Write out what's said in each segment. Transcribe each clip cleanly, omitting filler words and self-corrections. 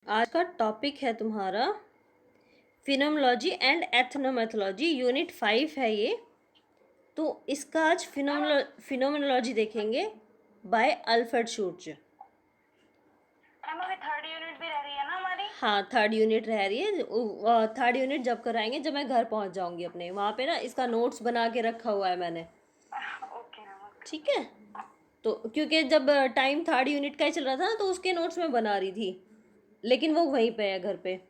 आज का टॉपिक है तुम्हारा फिनोमेनोलॉजी एंड एथनोमेथोलॉजी, यूनिट 5 है ये। तो इसका आज फिनोमेनोलॉजी देखेंगे बाय अल्फ्रेड शूर्ज। मैम अभी थर्ड यूनिट भी रह रही है ना हमारी? हाँ, थर्ड यूनिट रह रही है। थर्ड यूनिट जब कराएंगे, जब मैं घर पहुंच जाऊंगी अपने, वहाँ पे ना इसका नोट्स बना के रखा हुआ है मैंने। Okay ma'am, okay. ठीक है, तो क्योंकि जब टाइम थर्ड यूनिट का ही चल रहा था ना, तो उसके नोट्स मैं बना रही थी, लेकिन वो वहीं पे है घर पे।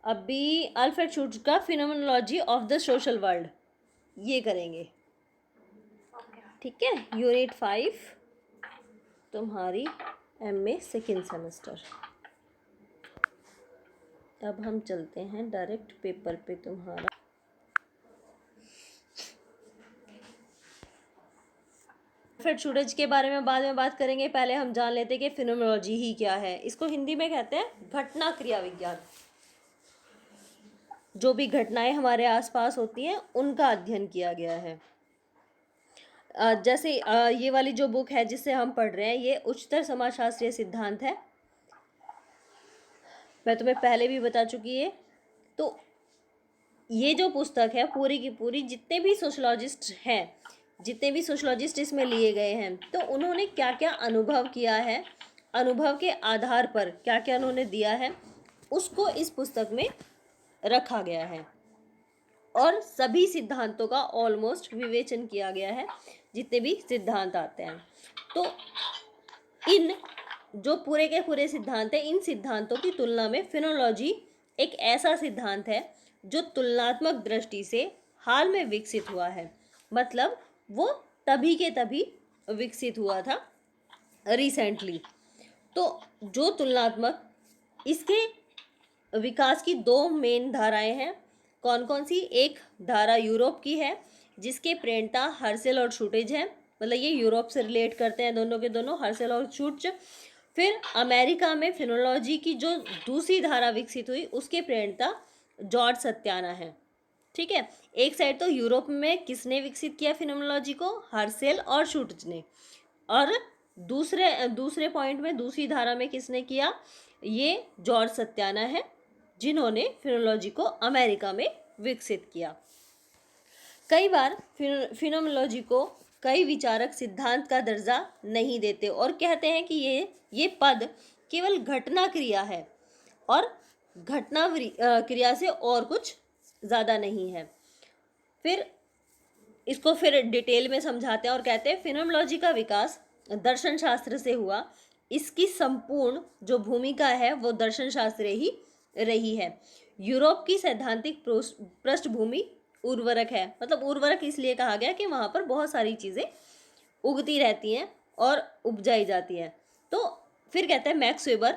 अभी अल्फ्रेड शूर्ज का phenomenology of the social world ये करेंगे। Okay ma'am. ठीक है, यूनिट 5 तुम्हारी एमए सेकेंड सेमेस्टर। अब हम चलते हैं डायरेक्ट पेपर पे तुम्हारा। अल्फ्रेड शूर्ज के बारे में बाद में बात करेंगे, पहले हम जान लेते हैं कि फिनोमेनोलॉजी ही क्या है। इसको हिंदी में कहते हैं घटना क्रिया विज्ञान। जो भी घटनाएं हमारे आसपास होती हैं उनका अध्ययन किया गया है। जैसे ये वाली जो बुक है जिससे हम पढ़ रहे हैं, ये उच्चतर समाजशास्त्रीय सिद्धांत है। मैं तुम्हें पहले भी बता चुकी है। तो ये जो पुस्तक है पूरी की पूरी, जितने भी सोशलॉजिस्ट इसमें लिए गए हैं, तो उन्होंने क्या क्या अनुभव किया है, अनुभव के आधार पर क्या क्या उन्होंने दिया है, उसको इस पुस्तक में रखा गया है। और सभी सिद्धांतों का ऑलमोस्ट विवेचन किया गया है, जितने भी सिद्धांत आते हैं। तो इन जो पूरे के पूरे सिद्धांत हैं, इन सिद्धांतों की तुलना में फिनोलॉजी एक ऐसा सिद्धांत है जो तुलनात्मक दृष्टि से हाल में विकसित हुआ है। मतलब वो तभी के तभी विकसित हुआ था, रिसेंटली। तो जो तुलनात्मक, इसके विकास की दो मेन धाराएं हैं। कौन कौन सी? एक धारा यूरोप की है, जिसके प्रणेता हर्सेल और शूटेज हैं। मतलब ये यूरोप से रिलेट करते हैं दोनों के दोनों, हर्सेल और शूट्ज। फिर अमेरिका में फिनोलॉजी की जो दूसरी धारा विकसित हुई, उसके प्रणेता जॉर्ज सत्याना है। ठीक है, एक साइड तो यूरोप में किसने विकसित किया फिनोमेनोलॉजी को? हर्सेल और शूट्ज ने। और दूसरे पॉइंट में, दूसरी धारा में किसने किया? ये जॉर्ज सत्याना है, जिन्होंने फिनोमेनोलॉजी को अमेरिका में विकसित किया। कई बार फिनोमेनोलॉजी को कई विचारक सिद्धांत का दर्जा नहीं देते और कहते हैं कि ये पद केवल घटना क्रिया है और घटना क्रिया से और कुछ ज़्यादा नहीं है। फिर इसको डिटेल में समझाते हैं और कहते हैं फिनोमेनोलॉजी का विकास दर्शन शास्त्र से हुआ। इसकी संपूर्ण जो भूमिका है वो दर्शन शास्त्र ही रही है। यूरोप की सैद्धांतिक पृष्ठभूमि उर्वरक है। मतलब उर्वरक इसलिए कहा गया कि वहाँ पर बहुत सारी चीज़ें उगती रहती हैं और उपजाई जाती हैं। तो फिर कहते हैं मैक्स वेबर,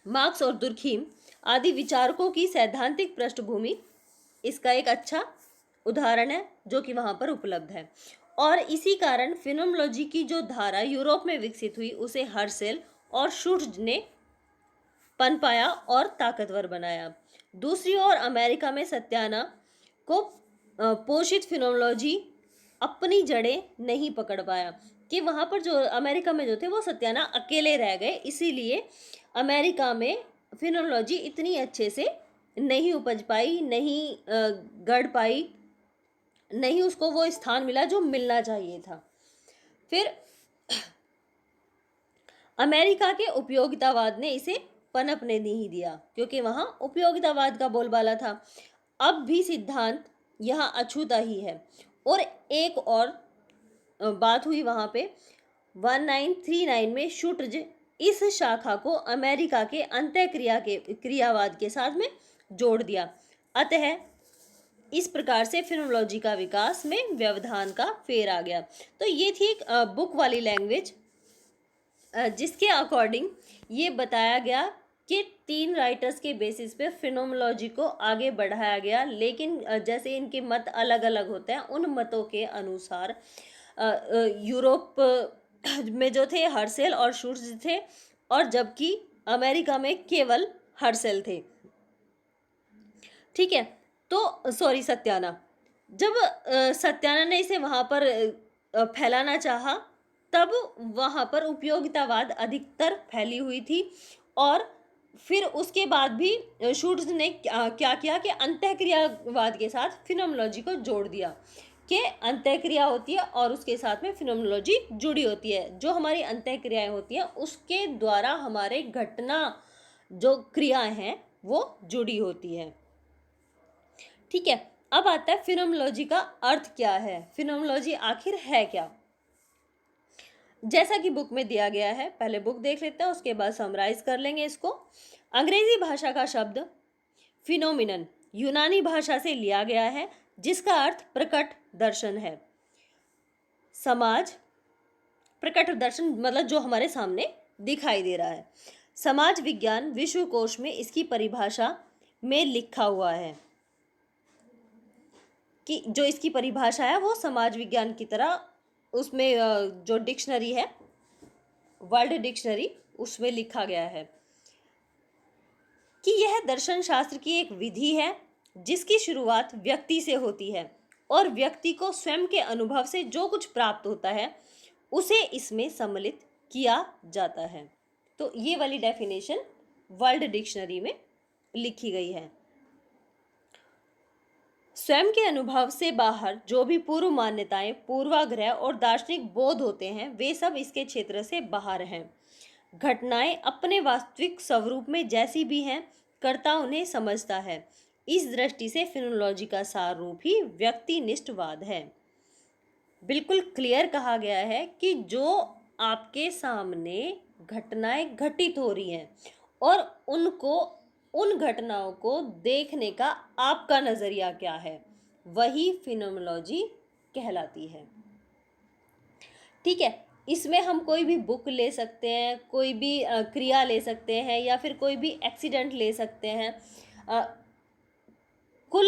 मार्क्स और दुर्खीम आदि विचारकों की सैद्धांतिक पृष्ठभूमि इसका एक अच्छा उदाहरण है जो कि वहाँ पर उपलब्ध है। और इसी कारण फिनोमेनोलॉजी की जो धारा यूरोप में विकसित हुई, उसे हर्सेल और शूट्ज ने पनपाया और ताकतवर बनाया। दूसरी ओर अमेरिका में सत्याना को पोषित फिनोमेनोलॉजी अपनी जड़ें नहीं पकड़ पाया, कि वहाँ पर जो अमेरिका में जो थे वो सत्याना अकेले रह गए। इसीलिए अमेरिका में फिनोमेनोलॉजी इतनी अच्छे से नहीं उपज पाई, नहीं गढ़ पाई, नहीं उसको वो स्थान मिला जो मिलना चाहिए था। फिर अमेरिका के उपयोगितावाद ने इसे पनपने नहीं दिया, क्योंकि वहाँ उपयोगितावाद का बोलबाला था। अब भी सिद्धांत यहाँ अछूता ही है। और एक और बात हुई वहाँ पे 1939 में शूट्ज इस शाखा को अमेरिका के अंतःक्रिया के क्रियावाद के साथ में जोड़ दिया। अतः इस प्रकार से फिनोमेनोलॉजी का विकास में व्यवधान का फेर आ गया। तो ये थी एक बुक वाली लैंग्वेज, जिसके अकॉर्डिंग ये बताया गया कि 3 राइटर्स के बेसिस पे फिनोमेनोलॉजी को आगे बढ़ाया गया। लेकिन जैसे इनके मत अलग अलग होते हैं, उन मतों के अनुसार यूरोप में जो थे हर्सेल और शूट्ज थे, और जबकि अमेरिका में केवल हर्सेल थे। ठीक है, तो सॉरी, सत्याना। जब सत्याना ने इसे वहाँ पर फैलाना चाहा, तब वहाँ पर उपयोगितावाद अधिकतर फैली हुई थी और फिर उसके बाद भी शूट्स ने क्या किया कि अंतःक्रियावाद के साथ फिनोमेनोलॉजी को जोड़ दिया कि अंतःक्रिया होती है और उसके साथ में फिनोमेनोलॉजी जुड़ी होती है। जो हमारी अंतःक्रियाएं होती हैं उसके द्वारा हमारे घटना जो क्रियाएं हैं वो जुड़ी होती है। ठीक है, अब आता है फिनोमेनोलॉजी का अर्थ क्या है, फिनोमेनोलॉजी आखिर है क्या। जैसा कि बुक में दिया गया है, पहले बुक देख लेते हैं उसके बाद समराइज कर लेंगे इसको। अंग्रेजी भाषा का शब्द फिनोमिनन यूनानी भाषा से लिया गया है जिसका अर्थ प्रकट दर्शन है। समाज प्रकट दर्शन मतलब जो हमारे सामने दिखाई दे रहा है। समाज विज्ञान विश्वकोश में इसकी परिभाषा में लिखा हुआ है कि जो इसकी परिभाषा है वो समाज विज्ञान की तरह उसमें जो डिक्शनरी है वर्ल्ड डिक्शनरी उसमें लिखा गया है कि यह दर्शन शास्त्र की एक विधि है जिसकी शुरुआत व्यक्ति से होती है और व्यक्ति को स्वयं के अनुभव से जो कुछ प्राप्त होता है उसे इसमें सम्मिलित किया जाता है। तो ये वाली डेफिनेशन वर्ल्ड डिक्शनरी में लिखी गई है। स्वयं के अनुभव से बाहर जो भी पूर्व मान्यताएं, पूर्वाग्रह और दार्शनिक बोध होते हैं वे सब इसके क्षेत्र से बाहर हैं। घटनाएं अपने वास्तविक स्वरूप में जैसी भी हैं, कर्ता उन्हें समझता है। इस दृष्टि से फिनोलॉजी का सार रूप ही व्यक्तिनिष्ठवाद है। बिल्कुल क्लियर कहा गया है कि जो आपके सामने घटनाएं घटित हो रही हैं और उन घटनाओं को देखने का आपका नजरिया क्या है, वही फिनोमेनोलॉजी कहलाती है। ठीक है, इसमें हम कोई भी बुक ले सकते हैं, कोई भी क्रिया ले सकते हैं या फिर कोई भी एक्सीडेंट ले सकते हैं। कुल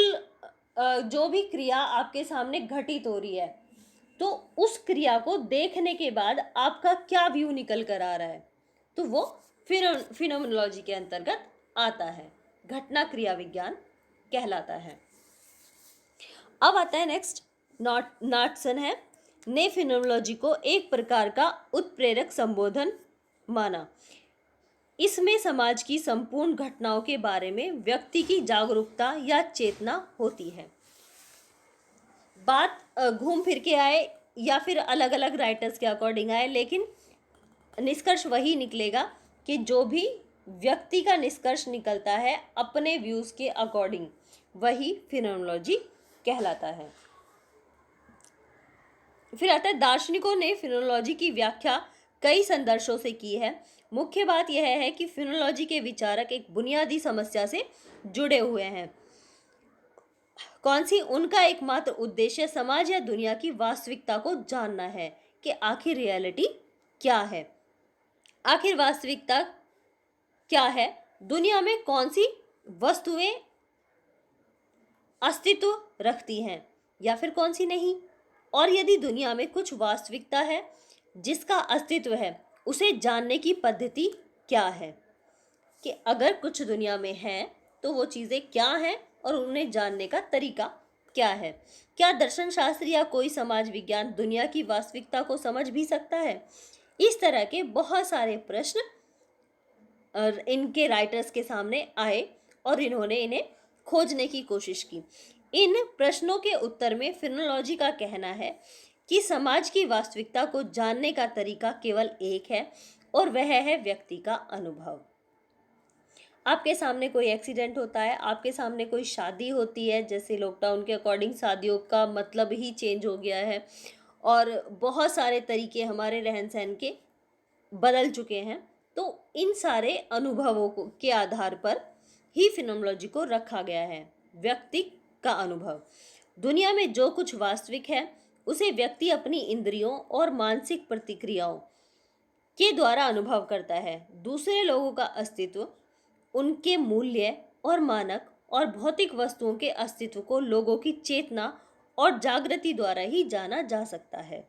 जो भी क्रिया आपके सामने घटित हो रही है तो उस क्रिया को देखने के बाद आपका क्या व्यू निकल कर आ रहा है, तो वो फिनोमेनोलॉजी के अंतर्गत आता है, घटना क्रिया विज्ञान कहलाता है। अब आता है नेक्स्ट, नॉटसन है ने फिनोमेनोलॉजी को एक प्रकार का उत्प्रेरक संबोधन माना। इसमें समाज की संपूर्ण घटनाओं के बारे में व्यक्ति की जागरूकता या चेतना होती है। बात घूम फिर के आए या फिर अलग अलग राइटर्स के अकॉर्डिंग आए, लेकिन निष्कर्ष वही निकलेगा कि जो भी व्यक्ति का निष्कर्ष निकलता है अपने व्यूज के अकॉर्डिंग, वही फिनोमेनोलॉजी कहलाता है। फिर आता है दार्शनिकों ने फिनोमेनोलॉजी की व्याख्या कई संदर्शों से की है। मुख्य बात यह है कि फिनोमेनोलॉजी के विचारक एक बुनियादी समस्या से जुड़े हुए हैं। कौन सी? उनका एकमात्र उद्देश्य समाज या दुनिया की वास्तविकता को जानना है कि आखिर रियलिटी क्या है, आखिर वास्तविकता क्या है, दुनिया में कौन सी वस्तुएं अस्तित्व रखती हैं या फिर कौन सी नहीं, और यदि दुनिया में कुछ वास्तविकता है जिसका अस्तित्व है उसे जानने की पद्धति क्या है, कि अगर कुछ दुनिया में है तो वो चीज़ें क्या हैं और उन्हें जानने का तरीका क्या है। क्या दर्शन शास्त्र या कोई समाज विज्ञान दुनिया की वास्तविकता को समझ भी सकता है? इस तरह के बहुत सारे प्रश्न इनके राइटर्स के सामने आए और इन्होंने इन्हें खोजने की कोशिश की। इन प्रश्नों के उत्तर में फिनोमेनोलॉजी का कहना है कि समाज की वास्तविकता को जानने का तरीका केवल एक है और वह है व्यक्ति का अनुभव। आपके सामने कोई एक्सीडेंट होता है, आपके सामने कोई शादी होती है, जैसे लॉकडाउन के अकॉर्डिंग शादियों का मतलब ही चेंज हो गया है और बहुत सारे तरीके हमारे रहन सहन के बदल चुके हैं, तो इन सारे अनुभवों को के आधार पर ही फिनोमेनोलॉजी को रखा गया है। व्यक्ति का अनुभव, दुनिया में जो कुछ वास्तविक है उसे व्यक्ति अपनी इंद्रियों और मानसिक प्रतिक्रियाओं के द्वारा अनुभव करता है। दूसरे लोगों का अस्तित्व, उनके मूल्य और मानक और भौतिक वस्तुओं के अस्तित्व को लोगों की चेतना और जागृति द्वारा ही जाना जा सकता है।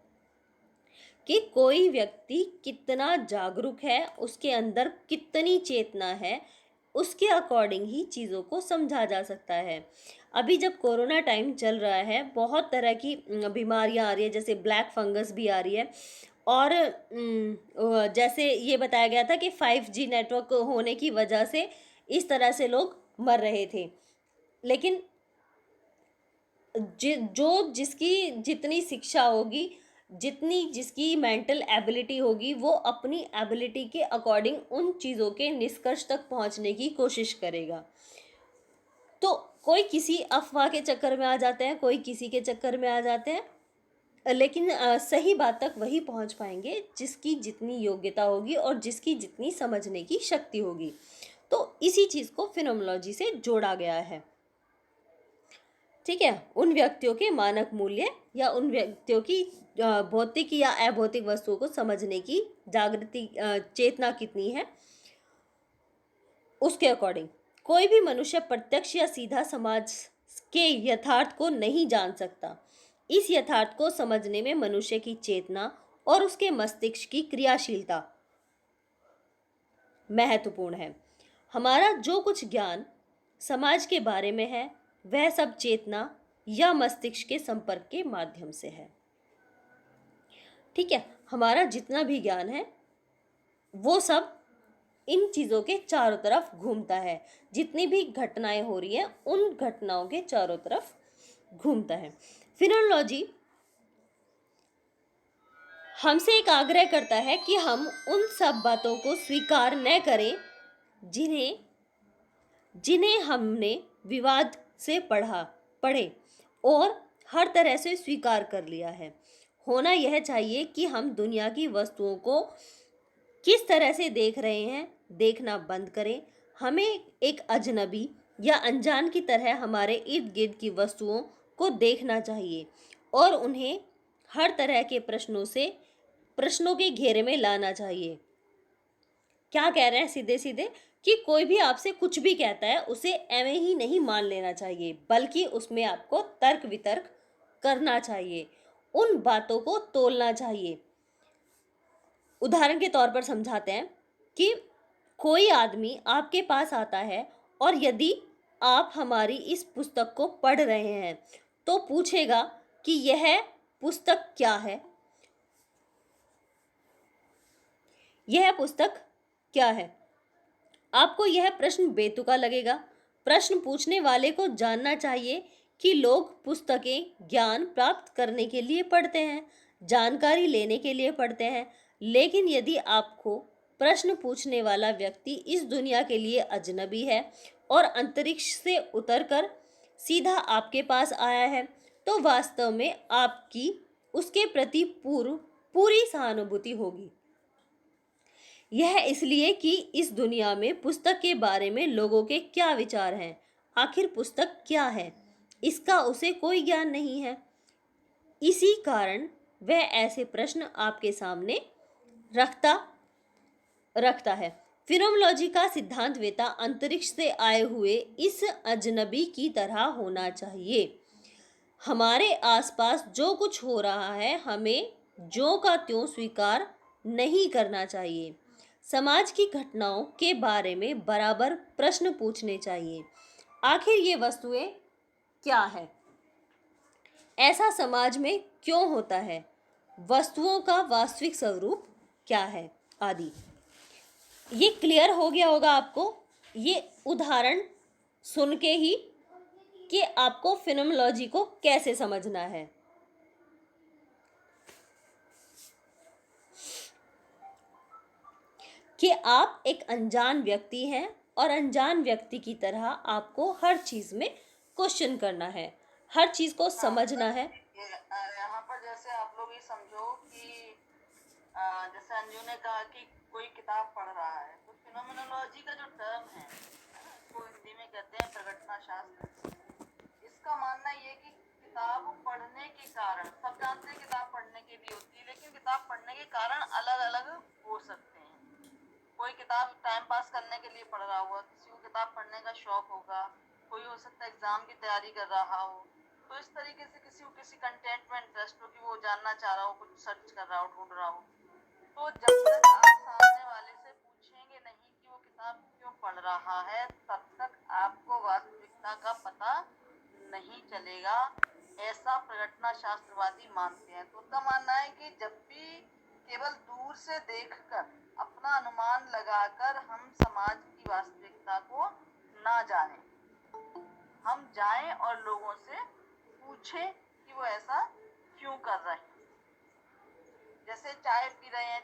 कि कोई व्यक्ति कितना जागरूक है, उसके अंदर कितनी चेतना है, उसके अकॉर्डिंग ही चीज़ों को समझा जा सकता है। अभी जब कोरोना टाइम चल रहा है, बहुत तरह की बीमारियां आ रही है, जैसे ब्लैक फंगस भी आ रही है और जैसे ये बताया गया था कि 5G नेटवर्क होने की वजह से इस तरह से लोग मर रहे थे। लेकिन जो जिसकी जितनी शिक्षा होगी, जितनी जिसकी मेंटल एबिलिटी होगी, वो अपनी एबिलिटी के अकॉर्डिंग उन चीज़ों के निष्कर्ष तक पहुंचने की कोशिश करेगा। तो कोई किसी अफवाह के चक्कर में आ जाते हैं, कोई किसी के चक्कर में आ जाते हैं, लेकिन सही बात तक वही पहुंच पाएंगे जिसकी जितनी योग्यता होगी और जिसकी जितनी समझने की शक्ति होगी। तो इसी चीज़ को फिनोमेनोलॉजी से जोड़ा गया है। ठीक है, उन व्यक्तियों के मानक मूल्य या उन व्यक्तियों की भौतिक या अभौतिक वस्तुओं को समझने की जागृति चेतना कितनी है, उसके अकॉर्डिंग कोई भी मनुष्य प्रत्यक्ष या सीधा समाज के यथार्थ को नहीं जान सकता। इस यथार्थ को समझने में मनुष्य की चेतना और उसके मस्तिष्क की क्रियाशीलता महत्वपूर्ण है। हमारा जो कुछ ज्ञान समाज के बारे में है, वह सब चेतना या मस्तिष्क के संपर्क के माध्यम से है। ठीक है, हमारा जितना भी ज्ञान है वो सब इन चीज़ों के चारों तरफ घूमता है। जितनी भी घटनाएं हो रही हैं उन घटनाओं के चारों तरफ घूमता है। फिनोमेनोलॉजी हमसे एक आग्रह करता है कि हम उन सब बातों को स्वीकार न करें जिन्हें हमने विवाद से पढ़े और हर तरह से स्वीकार कर लिया है। होना यह चाहिए कि हम दुनिया की वस्तुओं को किस तरह से देख रहे हैं देखना बंद करें। हमें एक अजनबी या अनजान की तरह हमारे इर्द गिर्द की वस्तुओं को देखना चाहिए और उन्हें हर तरह के प्रश्नों के घेरे में लाना चाहिए। क्या कह रहे हैं सीधे सीधे कि कोई भी आपसे कुछ भी कहता है उसे एवं ही नहीं मान लेना चाहिए, बल्कि उसमें आपको तर्क वितर्क करना चाहिए, उन बातों को तोलना चाहिए। उदाहरण के तौर पर समझाते हैं कि कोई आदमी आपके पास आता है और यदि आप हमारी इस पुस्तक को पढ़ रहे हैं तो पूछेगा कि यह पुस्तक क्या है, यह पुस्तक क्या है। आपको यह प्रश्न बेतुका लगेगा। प्रश्न पूछने वाले को जानना चाहिए कि लोग पुस्तकें ज्ञान प्राप्त करने के लिए पढ़ते हैं, जानकारी लेने के लिए पढ़ते हैं। लेकिन यदि आपको प्रश्न पूछने वाला व्यक्ति इस दुनिया के लिए अजनबी है और अंतरिक्ष से उतरकर सीधा आपके पास आया है, तो वास्तव में आपकी उसके प्रति पूरी सहानुभूति होगी। यह इसलिए कि इस दुनिया में पुस्तक के बारे में लोगों के क्या विचार हैं, आखिर पुस्तक क्या है, इसका उसे कोई ज्ञान नहीं है। इसी कारण वह ऐसे प्रश्न आपके सामने रखता है। फिनोमेनोलॉजी का सिद्धांत वेता अंतरिक्ष से आए हुए इस अजनबी की तरह होना चाहिए। हमारे आसपास जो कुछ हो रहा है हमें ज्यों का त्यों स्वीकार नहीं करना चाहिए। समाज की घटनाओं के बारे में बराबर प्रश्न पूछने चाहिए। आखिर ये वस्तुएं क्या है, ऐसा समाज में क्यों होता है, वस्तुओं का वास्तविक स्वरूप क्या है आदि। ये क्लियर हो गया होगा आपको ये उदाहरण सुन के ही कि आपको फिनोमेनोलॉजी को कैसे समझना है। कि आप एक अनजान व्यक्ति हैं और अनजान व्यक्ति की तरह आपको हर चीज में क्वेश्चन करना है, हर चीज को समझना है। यहाँ पर जैसे आप लोग ये समझो कि जैसे अंजू ने कहा कि कोई किताब पढ़ रहा है, तो फिनोमेनोलॉजी का जो टर्म है इसको हिंदी में कहते हैं प्रघटना शास्त्र। इसका मानना ये कि किताब पढ़ने के कारण, सब जानते हैं किताब पढ़ने के लिए होती है, लेकिन किताब पढ़ने के कारण अलग अलग हो सकते हैं। कोई किताब टाइम पास करने के लिए पढ़ रहा होगा, किसी को किताब पढ़ने का शौक होगा, कोई हो सकता है एग्जाम की तैयारी कर रहा हो, तो इस तरीके से किसी को किसी कंटेंट में इंटरेस्ट हो कि वो जानना चाह रहा हो, कुछ सर्च कर रहा हो, ढूंढ रहा हो, तो जब तक आप सामने वाले से पूछेंगे नहीं कि वो किताब क्यों पढ़ रहा है, तब तक आपको वास्तविकता का पता नहीं चलेगा। ऐसा प्रघटना शास्त्रवादी मानते हैं। तो उनका मानना है कि जब भी केवल दूर से देखकर अपना अनुमान लगाकर हम समाज की वास्तविकता को ना जानें। हम जाएं और लोगों से पूछें कि वो ऐसा क्यों कर रहे हैं। जैसे चाय पी रहे हैं,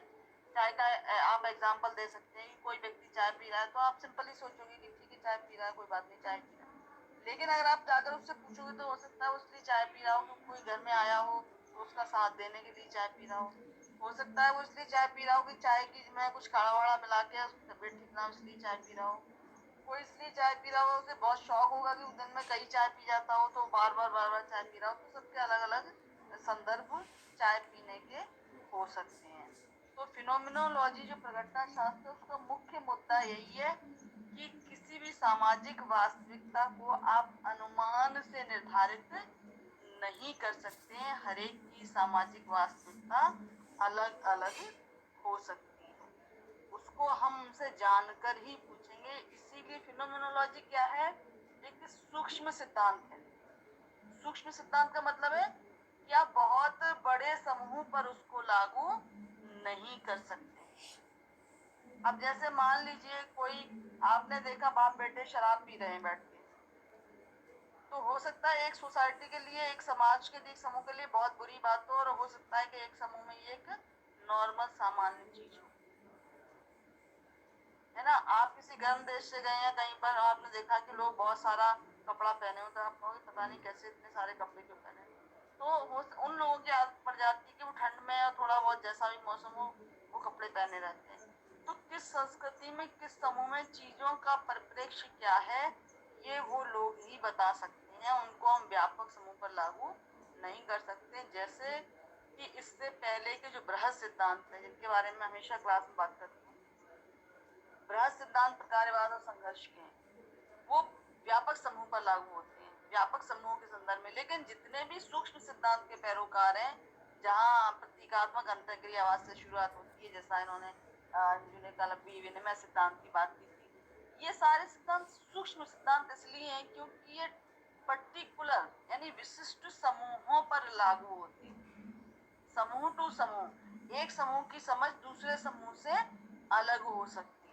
चाय का आप एग्जाम्पल दे सकते हैं कि कोई व्यक्ति चाय पी रहा है तो आप सिंपली सोचोगे कि ठीक है चाय पी रहा है, कोई बात नहीं, चाय पी रहा है। लेकिन अगर आप जाकर उससे पूछोगे तो हो सकता है उसलिए चाय पी रहा हो कि कोई घर में आया हो तो उसका साथ देने के लिए चाय पी रहा हो सकता है वो इसलिए चाय पी रहा हो कि चाय की में कुछ काढ़ा वाड़ा मिला के उसकी तबीयत ठीक ना हो इसलिए चाय पी रहा हो। कोई इसलिए चाय पी रहा हो, उसे बहुत शौक होगा कि दिन में कई चाय पी जाता हो तो बार बार चाय पी रहा हो। तो सबके अलग अलग संदर्भ चाय पीने के हो सकते हैं। तो फिनोमिनोलॉजी जो प्रघटना शास्त्र है उसका मुख्य मुद्दा यही है कि किसी भी सामाजिक वास्तविकता को आप अनुमान से निर्धारित नहीं कर सकते हैं। हर एक की सामाजिक वास्तविकता अलग अलग हो सकती है, उसको हम उनसे जानकर ही पूछेंगे। इसीलिए फिनोमिनोलॉजी क्या है, एक सूक्ष्म सिद्धांत है। सूक्ष्म सिद्धांत का मतलब है कि आप बहुत बड़े समूह पर उसको लागू नहीं कर सकते। अब जैसे मान लीजिए कोई, आपने देखा बाप बेटे शराब पी रहे हैं बैठ के, तो हो सकता है एक सोसाइटी के लिए, एक समाज के लिए, एक समूह के लिए बहुत बुरी बात हो, और हो सकता है कि एक समूह में ये एक नॉर्मल सामान्य चीज हो, है ना। आप किसी गर्म देश से गए हैं कहीं पर, आपने देखा कि लोग बहुत सारा कपड़ा पहने हो, तो आप कहोगे पता नहीं कैसे इतने सारे कपड़े क्यों पहने। तो उन लोगों की आदत पड़ जाती है कि वो ठंड में या थोड़ा बहुत जैसा भी मौसम हो वो कपड़े पहने रहते हैं। तो किस संस्कृति में, किस समूह में चीजों का परिप्रेक्ष्य क्या है, ये वो लोग ही बता सकते हैं। उनको हम व्यापक समूह पर लागू नहीं कर सकते। जैसे कि इससे पहले के जो बृहद सिद्धांत है, जिनके बारे में हमेशा क्लास में बात करते हैं, बृहद सिद्धांत प्रकारवाद और संघर्ष के, वो व्यापक समूह पर लागू होते हैं, व्यापक समूहों के संदर्भ में। लेकिन जितने भी सूक्ष्म सिद्धांत के पैरोकार हैं, जहाँ प्रतीकात्मक अंतःक्रियावाद से शुरुआत होती है, जैसा इन्होंने विनिमय सिद्धांत की बात की थी, ये सारे सिद्धांत सूक्ष्म सिद्धांत इसलिए हैं क्योंकि ये पर्टिकुलर यानी विशिष्ट समूहों पर लागू होते हैं। समूह टू समूह, एक समूह की समझ दूसरे समूह से अलग हो सकती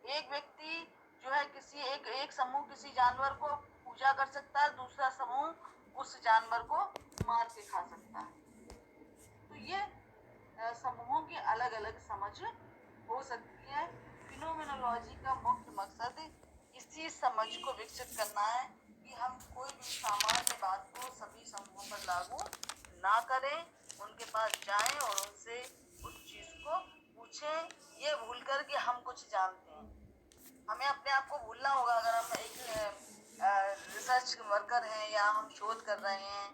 है। एक व्यक्ति जो है किसी एक समूह किसी जानवर को पूजा कर सकता है, दूसरा समूह उस जानवर को मार के खा सकता है। तो ये समूहों की अलग अलग समझ हो सकती है। फिनोमिनोलॉजी का मुख्य मकसद इसी समझ को विकसित करना है कि हम कोई भी सामान्य बात को सभी समूहों पर लागू ना करें, उनके पास जाएं और उनसे उस चीज को पूछें, ये भूल कर कि हम कुछ जानते हैं। हमें अपने आप को भूलना होगा। अगर हम एक रिसर्च वर्कर हैं या हम शोध कर रहे हैं,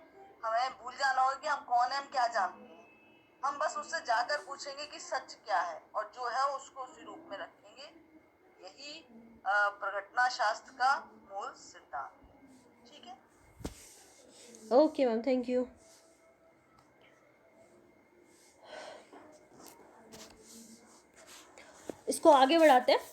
हमें भूल जाना होगा कि हम कौन हैं, हम क्या जानते हैं। हम बस उससे जाकर पूछेंगे कि सच क्या है, और जो है उसको उसी रूप में रखेंगे। यही प्रघटना शास्त्र का मूल सिद्धांत है। ठीक है, ओके मैम, थैंक यू। इसको आगे बढ़ाते हैं।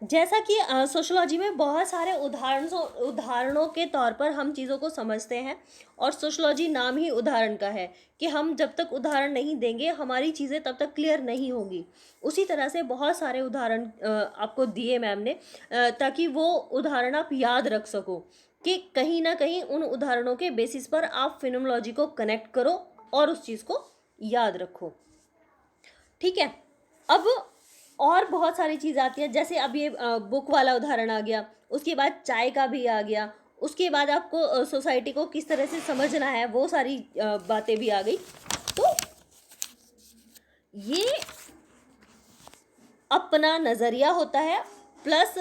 जैसा कि सोशोलॉजी में बहुत सारे उदाहरणों के तौर पर हम चीज़ों को समझते हैं, और सोशोलॉजी नाम ही उदाहरण का है कि हम जब तक उदाहरण नहीं देंगे हमारी चीज़ें तब तक क्लियर नहीं होगी। उसी तरह से बहुत सारे उदाहरण आपको दिए मैम ने, ताकि वो उदाहरण आप याद रख सको कि कहीं ना कहीं उन उदाहरणों के बेसिस पर आप फिनोमिनोलॉजी को कनेक्ट करो और उस चीज़ को याद रखो। ठीक है, अब और बहुत सारी चीज़ आती है, जैसे अब ये बुक वाला उदाहरण आ गया, उसके बाद चाय का भी आ गया, उसके बाद आपको सोसाइटी को किस तरह से समझना है वो सारी बातें भी आ गई। तो ये अपना नज़रिया होता है, प्लस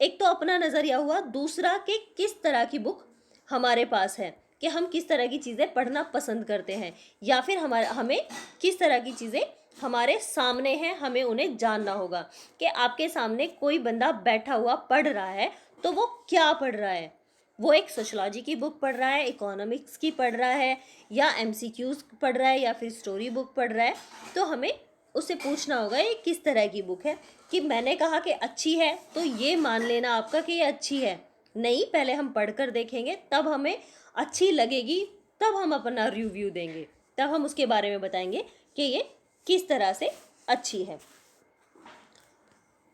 एक तो अपना नज़रिया हुआ, दूसरा कि किस तरह की बुक हमारे पास है, कि हम किस तरह की चीज़ें पढ़ना पसंद करते हैं, या फिर हमें किस तरह की चीज़ें हमारे सामने हैं, हमें उन्हें जानना होगा। कि आपके सामने कोई बंदा बैठा हुआ पढ़ रहा है तो वो क्या पढ़ रहा है, वो एक सोशोलॉजी की बुक पढ़ रहा है, इकोनॉमिक्स की पढ़ रहा है, या MCQs पढ़ रहा है, या फिर स्टोरी बुक पढ़ रहा है। तो हमें उससे पूछना होगा ये किस तरह की बुक है। कि मैंने कहा कि अच्छी है तो ये मान लेना आपका कि ये अच्छी है, नहीं, पहले हम पढ़कर देखेंगे तब हमें अच्छी लगेगी तब हम अपना रिव्यू देंगे, तब हम उसके बारे में बताएंगे कि ये किस तरह से अच्छी है।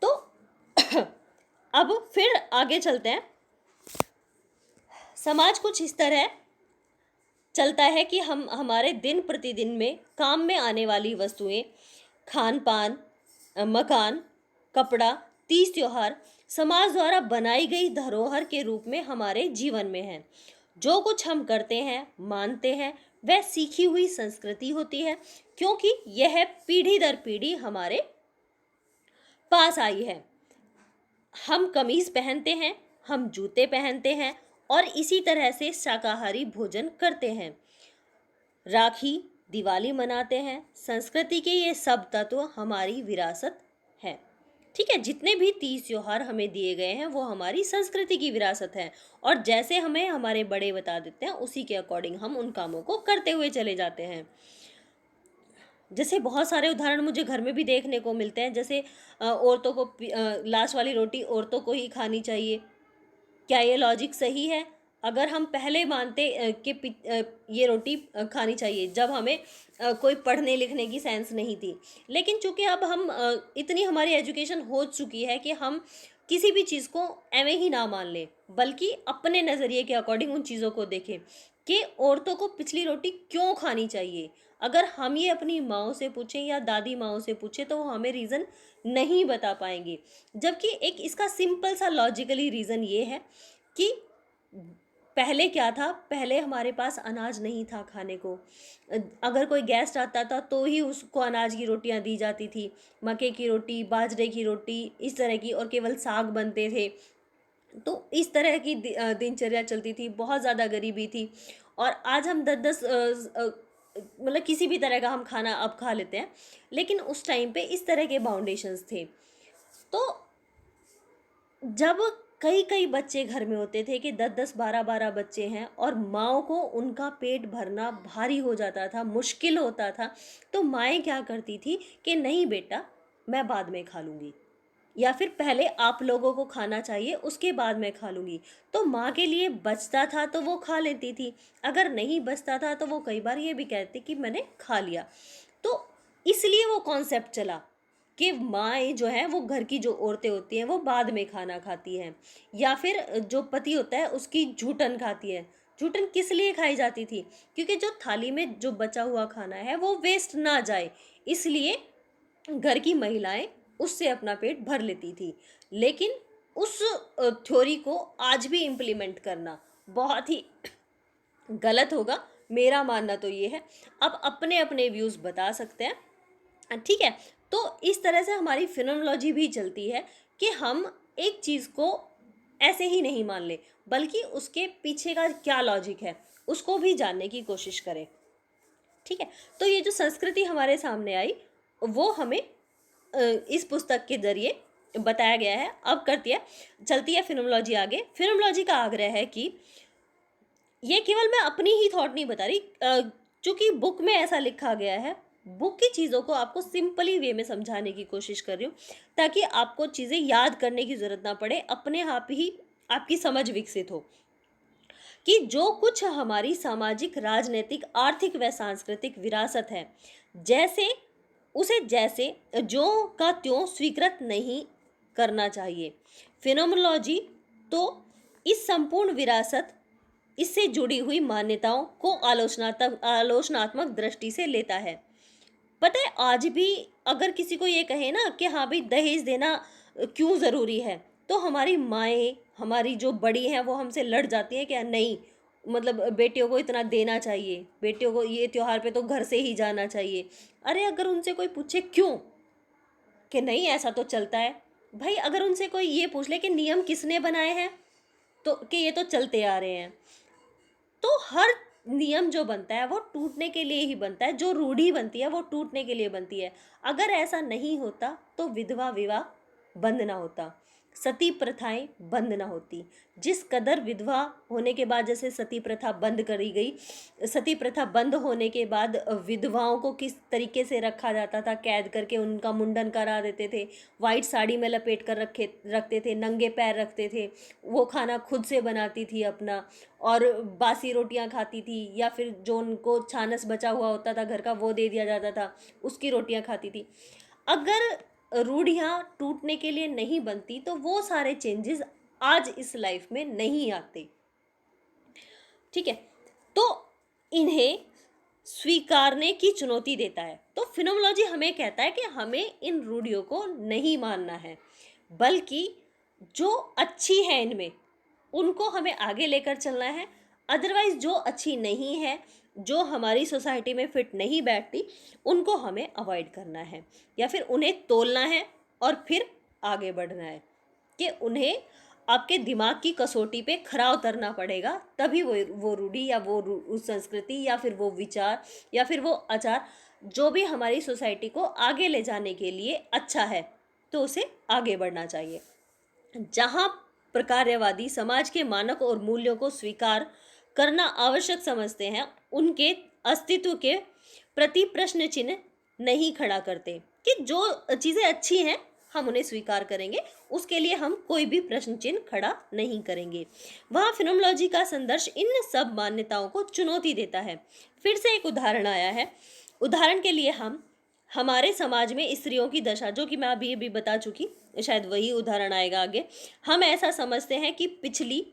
तो अब फिर आगे चलते हैं। समाज कुछ इस तरह चलता है कि हम हमारे दिन प्रतिदिन में काम में आने वाली वस्तुएं, खान पान, मकान, कपड़ा, तीज त्योहार समाज द्वारा बनाई गई धरोहर के रूप में हमारे जीवन में है। जो कुछ हम करते हैं, मानते हैं, वह सीखी हुई संस्कृति होती है, क्योंकि यह पीढ़ी दर पीढ़ी हमारे पास आई है। हम कमीज पहनते हैं, हम जूते पहनते हैं और इसी तरह से शाकाहारी भोजन करते हैं, राखी, दिवाली मनाते हैं। संस्कृति के ये सब तत्व हमारी विरासत है। ठीक है, जितने भी तीज त्योहार हमें दिए गए हैं वो हमारी संस्कृति की विरासत है, और जैसे हमें हमारे बड़े बता देते हैं उसी के अकॉर्डिंग हम उन कामों को करते हुए चले जाते हैं। जैसे बहुत सारे उदाहरण मुझे घर में भी देखने को मिलते हैं, जैसे औरतों को लास्ट वाली रोटी औरतों को ही खानी चाहिए। क्या ये लॉजिक सही है? अगर हम पहले मानते कि ये रोटी खानी चाहिए जब हमें कोई पढ़ने लिखने की सेंस नहीं थी, लेकिन चूंकि अब हम इतनी हमारी एजुकेशन हो चुकी है कि हम किसी भी चीज़ को एवं ही ना मान लें, बल्कि अपने नज़रिए के अकॉर्डिंग उन चीज़ों को देखें कि औरतों को पिछली रोटी क्यों खानी चाहिए। अगर हम ये अपनी माँओं से पूछें या दादी माँओं से पूछें तो वो हमें रीज़न नहीं बता पाएंगे, जबकि एक इसका सिंपल सा लॉजिकली रीज़न ये है कि पहले क्या था, पहले हमारे पास अनाज नहीं था खाने को। अगर कोई गेस्ट आता था तो ही उसको अनाज की रोटियां दी जाती थी, मक्के की रोटी, बाजरे की रोटी, इस तरह की, और केवल साग बनते थे। तो इस तरह की दिनचर्या चलती थी, बहुत ज़्यादा गरीबी थी। और आज हम 10-10 मतलब किसी भी तरह का हम खाना अब खा लेते हैं, लेकिन उस टाइम पे इस तरह के बाउंडेशंस थे। तो जब कई कई बच्चे घर में होते थे कि 10-10, 12-12 बच्चे हैं और माँओं को उनका पेट भरना भारी हो जाता था, मुश्किल होता था, तो माएँ क्या करती थी कि नहीं बेटा मैं बाद में खा लूँगी, या फिर पहले आप लोगों को खाना चाहिए उसके बाद मैं खा लूँगी। तो माँ के लिए बचता था तो वो खा लेती थी, अगर नहीं बचता था तो वो कई बार ये भी कहती कि मैंने खा लिया। तो इसलिए वो कॉन्सेप्ट चला कि माएँ जो है वो घर की जो औरतें होती हैं वो बाद में खाना खाती हैं, या फिर जो पति होता है उसकी जूठन खाती है। जूठन किस लिए खाई जाती थी? क्योंकि जो थाली में जो बचा हुआ खाना है वो वेस्ट ना जाए, इसलिए घर की महिलाएं उससे अपना पेट भर लेती थी। लेकिन उस थ्योरी को आज भी इम्प्लीमेंट करना बहुत ही गलत होगा, मेरा मानना तो ये है। अब अपने अपने व्यूज़ बता सकते हैं, ठीक है। तो इस तरह से हमारी फिनोमेनोलॉजी भी चलती है कि हम एक चीज़ को ऐसे ही नहीं मान ले, बल्कि उसके पीछे का क्या लॉजिक है उसको भी जानने की कोशिश करें, ठीक है। तो ये जो संस्कृति हमारे सामने आई वो हमें इस पुस्तक के जरिए बताया गया है। अब चलती है फिनोमेनोलॉजी आगे। फिनोमेनोलॉजी का आग्रह है कि ये केवल मैं अपनी ही थॉट नहीं बता रही, चूँकि बुक में ऐसा लिखा गया है, बुक की चीज़ों को आपको सिंपली वे में समझाने की कोशिश कर रही हूँ ताकि आपको चीज़ें याद करने की ज़रूरत ना पड़े, अपने आप ही आपकी समझ विकसित हो कि जो कुछ हमारी सामाजिक, राजनीतिक, आर्थिक व सांस्कृतिक विरासत है, जैसे जो का त्यों स्वीकृत नहीं करना चाहिए। फिनोमेनोलॉजी तो इस संपूर्ण विरासत, इससे जुड़ी हुई मान्यताओं को आलोचनात्मक दृष्टि से लेता है। पता है आज भी अगर किसी को ये कहे ना कि हाँ भाई दहेज देना क्यों ज़रूरी है, तो हमारी माएँ, हमारी जो बड़ी हैं वो हमसे लड़ जाती हैं कि नहीं, मतलब बेटियों को इतना देना चाहिए, बेटियों को ये त्योहार पे तो घर से ही जाना चाहिए। अरे अगर उनसे कोई पूछे क्यों, कि नहीं ऐसा तो चलता है, भाई अगर उनसे कोई ये पूछ ले कि नियम किसने बनाए हैं, तो कि ये तो चलते आ रहे हैं, तो हर नियम जो बनता है वो टूटने के लिए ही बनता है, जो रूढ़ी बनती है वो टूटने के लिए बनती है। अगर ऐसा नहीं होता तो विधवा विवाह बंद ना होता। सती प्रथाएं बंद ना होती। जिस कदर विधवा होने के बाद जैसे सती प्रथा बंद करी गई, सती प्रथा बंद होने के बाद विधवाओं को किस तरीके से रखा जाता था, कैद करके उनका मुंडन करा देते थे, वाइट साड़ी में लपेट कर रखते थे, नंगे पैर रखते थे, वो खाना खुद से बनाती थी अपना, और बासी रोटियां खाती थी, या फिर जो उनको छानस बचा हुआ होता था घर का वो दे दिया जाता था, उसकी रोटियां खाती थी। अगर रूढ़ियाँ टूटने के लिए नहीं बनती तो वो सारे चेंजेस आज इस लाइफ में नहीं आते। ठीक है, तो इन्हें स्वीकारने की चुनौती देता है। तो फिनोमेनोलॉजी हमें कहता है कि हमें इन रूढ़ियों को नहीं मानना है, बल्कि जो अच्छी है इनमें उनको हमें आगे लेकर चलना है। अदरवाइज जो अच्छी नहीं है, जो हमारी सोसाइटी में फिट नहीं बैठती, उनको हमें अवॉइड करना है, या फिर उन्हें तोलना है और फिर आगे बढ़ना है कि उन्हें आपके दिमाग की कसौटी पे खरा उतरना पड़ेगा, तभी वो रूढ़ी या वो संस्कृति या फिर वो विचार या फिर वो आचार जो भी हमारी सोसाइटी को आगे ले जाने के लिए अच्छा है, तो उसे आगे बढ़ना चाहिए। जहाँ प्रकार्यवादी समाज के मानक और मूल्यों को स्वीकार करना आवश्यक समझते हैं, उनके अस्तित्व के प्रति प्रश्न चिन्ह नहीं खड़ा करते कि जो चीज़ें अच्छी हैं हम उन्हें स्वीकार करेंगे, उसके लिए हम कोई भी प्रश्न चिन्ह खड़ा नहीं करेंगे। वहाँ फिनोमेनोलॉजी का संदर्श इन सब मान्यताओं को चुनौती देता है। फिर से एक उदाहरण आया है। उदाहरण के लिए हम हमारे समाज में स्त्रियों की दशा, जो कि मैं अभी बता चुकी, शायद वही उदाहरण आएगा आगे। हम ऐसा समझते हैं कि पिछली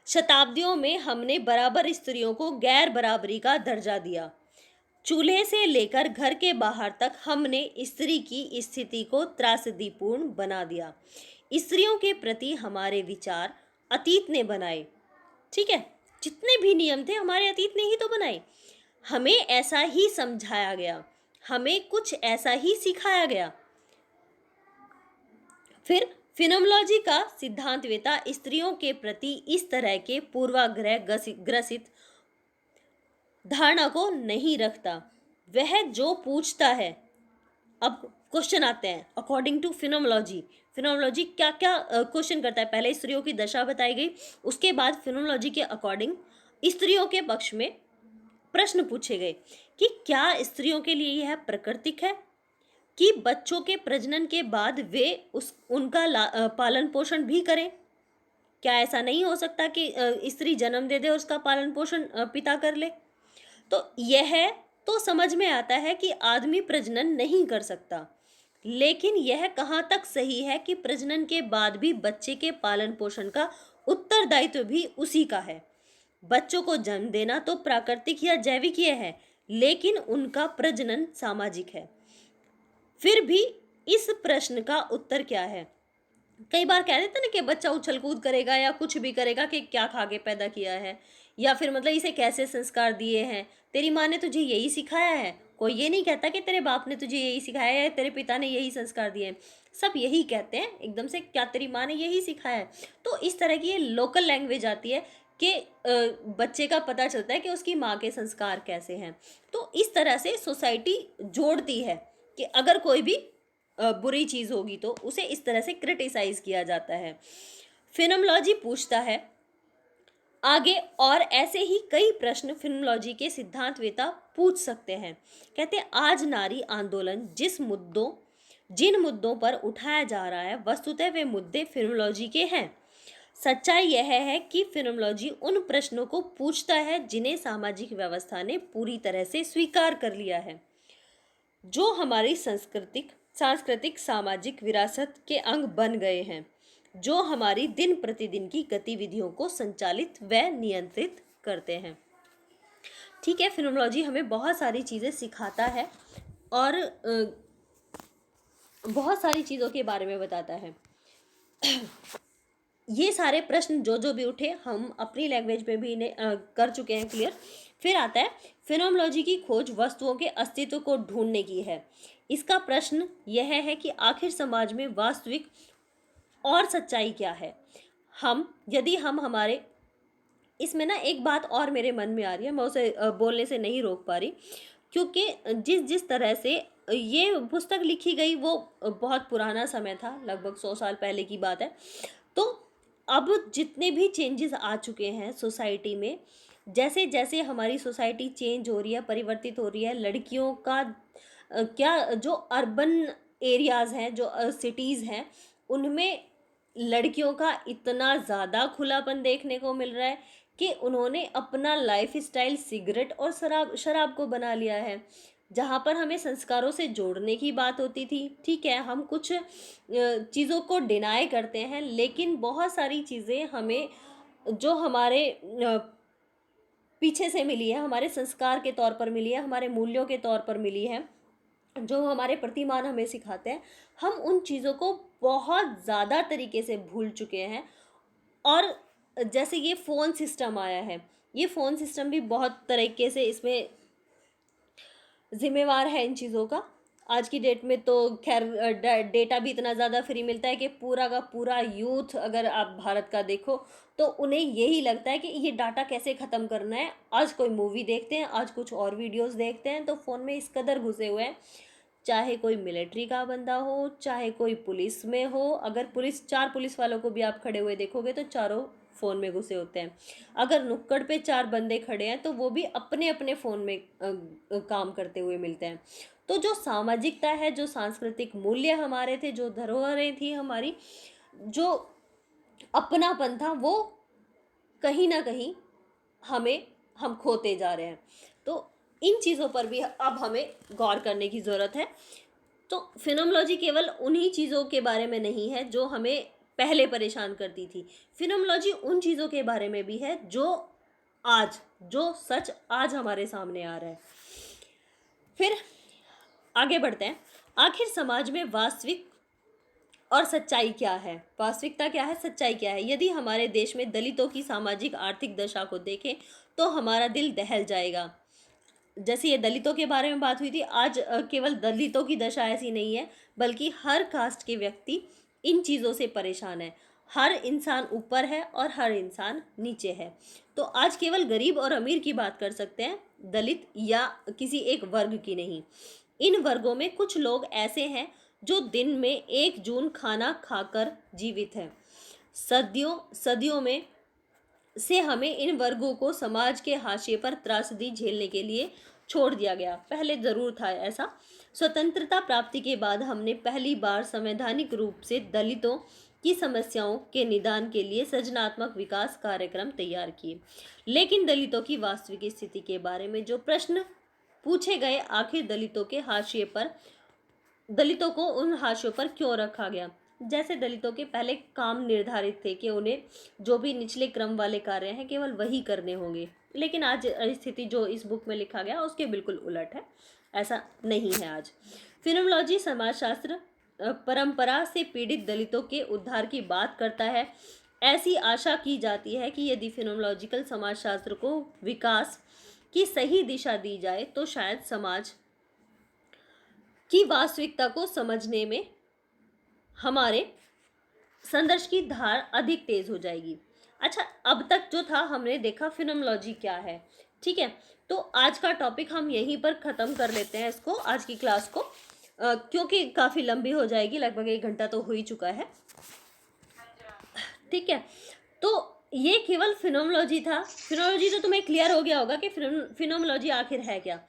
शताब्दियों में हमने बराबर स्त्रियों को गैर बराबरी का दर्जा दिया। चूल्हे से लेकर घर के बाहर तक हमने स्त्री की स्थिति को त्रासदीपूर्ण बना दिया। स्त्रियों के प्रति हमारे विचार अतीत ने बनाए। ठीक है, जितने भी नियम थे हमारे अतीत ने ही तो बनाए। हमें ऐसा ही समझाया गया, हमें कुछ ऐसा ही सिखाया गया। फिर फिनोमेनोलॉजी का सिद्धांतवेता स्त्रियों के प्रति इस तरह के पूर्वाग्रह ग्रसित धारणा को नहीं रखता। वह जो पूछता है, अब क्वेश्चन आते हैं अकॉर्डिंग टू फिनोमेनोलॉजी। फिनोमेनोलॉजी क्या क्या क्वेश्चन करता है। पहले स्त्रियों की दशा बताई गई, उसके बाद फिनोमेनोलॉजी के अकॉर्डिंग स्त्रियों के पक्ष में प्रश्न पूछे गए कि क्या स्त्रियों के लिए यह प्राकृतिक है कि बच्चों के प्रजनन के बाद वे उनका पालन पोषण भी करें। क्या ऐसा नहीं हो सकता कि स्त्री जन्म दे दे और उसका पालन पोषण पिता कर ले। तो यह तो समझ में आता है कि आदमी प्रजनन नहीं कर सकता, लेकिन यह कहाँ तक सही है कि प्रजनन के बाद भी बच्चे के पालन पोषण का उत्तरदायित्व भी उसी का है। बच्चों को जन्म देना तो प्राकृतिक या जैविक है, लेकिन उनका प्रजनन सामाजिक है। फिर भी इस प्रश्न का उत्तर क्या है। कई बार कह देते ना कि बच्चा उछल कूद करेगा या कुछ भी करेगा कि क्या खा के पैदा किया है, या फिर मतलब इसे कैसे संस्कार दिए हैं, तेरी माँ ने तुझे यही सिखाया है। कोई ये नहीं कहता कि तेरे बाप ने तुझे यही सिखाया है, तेरे पिता ने यही संस्कार दिए हैं। सब यही कहते हैं एकदम से, क्या तेरी माँ ने यही सिखाया है। तो इस तरह की ये लोकल लैंग्वेज आती है कि बच्चे का पता चलता है कि उसकी माँ के संस्कार कैसे हैं। तो इस तरह से सोसाइटी जोड़ती है कि अगर कोई भी बुरी चीज़ होगी तो उसे इस तरह से क्रिटिसाइज किया जाता है। फिनोमेनोलॉजी पूछता है आगे, और ऐसे ही कई प्रश्न फिनोमेनोलॉजी के सिद्धांतवेता पूछ सकते हैं। कहते हैं आज नारी आंदोलन जिन मुद्दों पर उठाया जा रहा है, वस्तुतः वे मुद्दे फिनोमेनोलॉजी के हैं। सच्चाई यह है कि फिनोमेनोलॉजी उन प्रश्नों को पूछता है जिन्हें सामाजिक व्यवस्था ने पूरी तरह से स्वीकार कर लिया है, जो हमारी सांस्कृतिक सामाजिक विरासत के अंग बन गए हैं, जो हमारी दिन प्रतिदिन की गतिविधियों को संचालित व नियंत्रित करते हैं। ठीक है, फिनोमेनोलॉजी हमें बहुत सारी चीज़ें सिखाता है और बहुत सारी चीज़ों के बारे में बताता है। ये सारे प्रश्न जो भी उठे हम अपनी लैंग्वेज में भी इन्हें कर चुके हैं क्लियर। फिर आता है फिनोमेनोलॉजी की खोज वस्तुओं के अस्तित्व को ढूंढने की है। इसका प्रश्न यह है कि आखिर समाज में वास्तविक और सच्चाई क्या है। यदि हम हमारे इसमें ना एक बात और मेरे मन में आ रही है, मैं उसे बोलने से नहीं रोक पा रही, क्योंकि जिस तरह से ये पुस्तक लिखी गई वो बहुत पुराना समय था, लगभग 100 साल पहले की बात है। तो अब जितने भी चेंजेस आ चुके हैं सोसाइटी में, जैसे जैसे हमारी सोसाइटी चेंज हो रही है, परिवर्तित हो रही है, लड़कियों का क्या जो अर्बन एरियाज़ हैं, जो सिटीज़ हैं, उनमें लड़कियों का इतना ज़्यादा खुलापन देखने को मिल रहा है कि उन्होंने अपना लाइफ स्टाइल सिगरेट और शराब को बना लिया है। जहाँ पर हमें संस्कारों से जोड़ने की बात होती थी, ठीक है, हम कुछ चीज़ों को डिनाई करते हैं, लेकिन बहुत सारी चीज़ें हमें जो हमारे पीछे से मिली है, हमारे संस्कार के तौर पर मिली है, हमारे मूल्यों के तौर पर मिली है, जो हमारे प्रतिमान हमें सिखाते हैं, हम उन चीज़ों को बहुत ज़्यादा तरीके से भूल चुके हैं। और जैसे ये फ़ोन सिस्टम आया है, ये फ़ोन सिस्टम भी बहुत तरीके से इसमें ज़िम्मेवार है इन चीज़ों का। आज की डेट में तो खैर डेटा भी इतना ज़्यादा फ्री मिलता है कि पूरा का पूरा यूथ, अगर आप भारत का देखो तो उन्हें यही लगता है कि ये डाटा कैसे ख़त्म करना है। आज कोई मूवी देखते हैं, आज कुछ और वीडियोस देखते हैं, तो फ़ोन में इस कदर घुसे हुए हैं, चाहे कोई मिलिट्री का बंदा हो, चाहे कोई पुलिस में हो। अगर पुलिस 4 पुलिस वालों को भी आप खड़े हुए देखोगे तो चारों फ़ोन में घुसे होते हैं। अगर नुक्कड़ पे 4 बंदे खड़े हैं तो वो भी अपने अपने फ़ोन में काम करते हुए मिलते हैं। तो जो सामाजिकता है, जो सांस्कृतिक मूल्य हमारे थे, जो धरोहरें थी हमारी, जो अपनापन था, वो कहीं ना कहीं हम खोते जा रहे हैं। तो इन चीज़ों पर भी अब हमें गौर करने की ज़रूरत है। तो फिनोमोलॉजी केवल उन्हीं चीज़ों के बारे में नहीं है जो हमें पहले परेशान करती थी। फिनोमोलॉजी उन चीज़ों के बारे में भी है जो सच आज हमारे सामने आ रहा है। फिर आगे बढ़ते हैं। आखिर समाज में वास्तविक और सच्चाई क्या है? वास्तविकता क्या है, सच्चाई क्या है? यदि हमारे देश में दलितों की सामाजिक आर्थिक दशा को देखें तो हमारा दिल दहल जाएगा। जैसे ये दलितों के बारे में बात हुई थी, आज केवल दलितों की दशा ऐसी नहीं है, बल्कि हर कास्ट के व्यक्ति इन चीज़ों से परेशान है। हर इंसान ऊपर है और हर इंसान नीचे है। तो आज केवल गरीब और अमीर की बात कर सकते हैं, दलित या किसी एक वर्ग की नहीं। इन वर्गों में कुछ लोग ऐसे हैं जो दिन में 1 जून खाना खाकर जीवित हैं। सदियों सदियों में से हमें इन वर्गों को समाज के हाशिए पर त्रासदी झेलने के लिए छोड़ दिया गया। पहले ज़रूर था ऐसा। स्वतंत्रता प्राप्ति के बाद हमने पहली बार संवैधानिक रूप से दलितों की समस्याओं के निदान के लिए सृजनात्मक विकास कार्यक्रम तैयार किए। लेकिन दलितों की वास्तविक स्थिति के बारे में जो प्रश्न पूछे गए, आखिर दलितों को उन हाशियों पर क्यों रखा गया? जैसे दलितों के पहले काम निर्धारित थे कि उन्हें जो भी निचले क्रम वाले कार्य हैं केवल वही करने होंगे, लेकिन आज स्थिति जो इस बुक में लिखा गया उसके बिल्कुल उलट है। ऐसा नहीं है आज। फिनोमोलॉजी समाजशास्त्र परंपरा से पीड़ित दलितों के उद्धार की बात करता है। ऐसी आशा की जाती है कि यदि फिनोमोलॉजिकल समाजशास्त्र को विकास की सही दिशा दी जाए तो शायद समाज की वास्तविकता को समझने में हमारे संघर्ष की धार अधिक तेज हो जाएगी। अच्छा, अब तक जो था हमने देखा फिनोमोलॉजी क्या है, ठीक है। तो आज का टॉपिक हम यहीं पर ख़त्म कर लेते हैं इसको, आज की क्लास को, क्योंकि काफ़ी लंबी हो जाएगी, लगभग 1 घंटा तो हो ही चुका है, ठीक है। तो ये केवल फिनोमोलॉजी था। फिनोमोलॉजी तो तुम्हें क्लियर हो गया होगा कि फिनोमोलॉजी आखिर है क्या।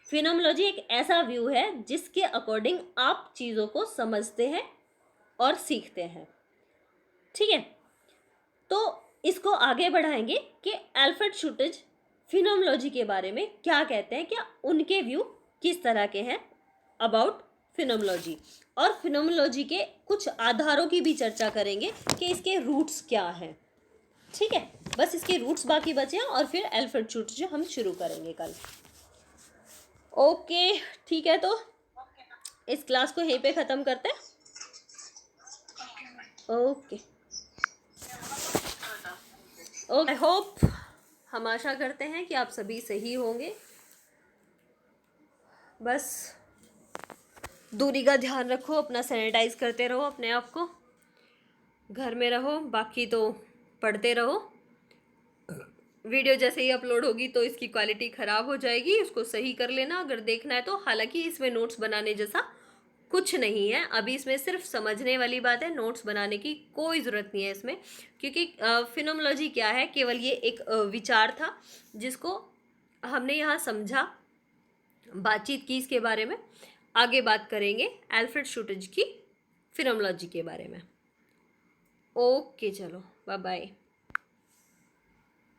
फिनोमोलॉजी एक ऐसा व्यू है जिसके अकॉर्डिंग आप चीज़ों को समझते हैं और सीखते हैं, ठीक है। तो इसको आगे बढ़ाएंगे कि अल्फ्रेड शुटिज फिनोमोलॉजी के बारे में क्या कहते हैं, क्या उनके व्यू किस तरह के हैं अबाउट फिनोमोलॉजी, और फिनोमोलॉजी के कुछ आधारों की भी चर्चा करेंगे कि इसके रूट्स क्या हैं, ठीक है। बस इसके रूट्स बाकी बचे हैं और फिर अल्फ्रेड शुटिज हम शुरू करेंगे कल। ओके, ठीक है, तो इस क्लास को यहीं पे ख़त्म करते हैं। ओके, आई होप, हम आशा करते हैं कि आप सभी सही होंगे। बस दूरी का ध्यान रखो, अपना सैनिटाइज करते रहो अपने आप को, घर में रहो, बाकी तो पढ़ते रहो। वीडियो जैसे ही अपलोड होगी तो इसकी क्वालिटी ख़राब हो जाएगी, उसको सही कर लेना अगर देखना है तो। हालांकि इसमें नोट्स बनाने जैसा कुछ नहीं है, अभी इसमें सिर्फ समझने वाली बात है, नोट्स बनाने की कोई ज़रूरत नहीं है इसमें, क्योंकि फिनोमोलॉजी क्या है, केवल ये एक विचार था जिसको हमने यहाँ समझा, बातचीत की इसके बारे में। आगे बात करेंगे एल्फ्रेड शूटज की फिनोमोलॉजी के बारे में। ओके चलो, बाय बाय।